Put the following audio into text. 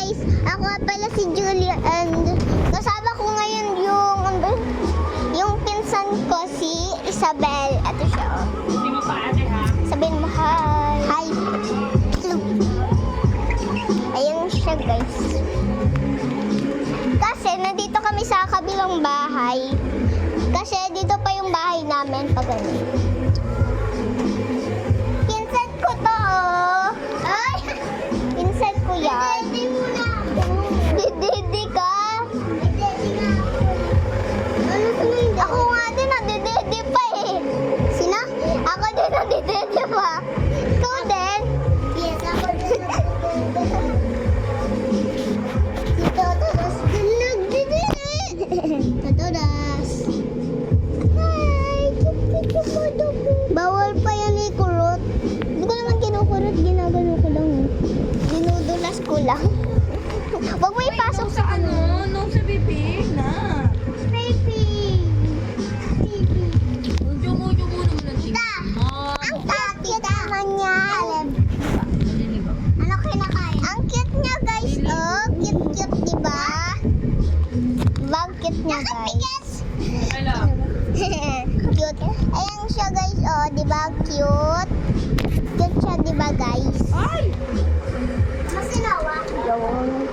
guys, ako nga pala si Julia and kasama ko ngayon yung pinsan ko si Isabel. Ito siya. Hindi mo pa ate ha? Sabihin mo hi. Hi. Ayan siya guys. Kasi nandito kami sa kabilang bahay. Kasi dito pa yung bahay namin pag ano. Pinsan ko to. Ay! Pinsan ko yan. Didi muna ako. Didi ka? Didi nga ako. Ano sabihin? Ako nga din nadididi pa eh. Sino? Ako din nadididi pa. Ikaw din? Yes, ako din nadididi. Si Totodas din nagdididi. Totodas. Hi! Bawal pa yan eh, kurot. Hindi ko naman kinukurot, ginagano ko lang. Dinudulas ko lang. Huwag mo ipasok sa ano. Nung sa bibig na. Baby! Baby! Udyong naman ang Tita! Ang cute naman niya. Ano kinakain? Ang cute niya guys. Oh, cute, diba? Diba ang cute niya guys? Hello. Cute. Ayan siya guys. Oh, diba cute? Cute siya diba guys? Ay! Masinawa. Yung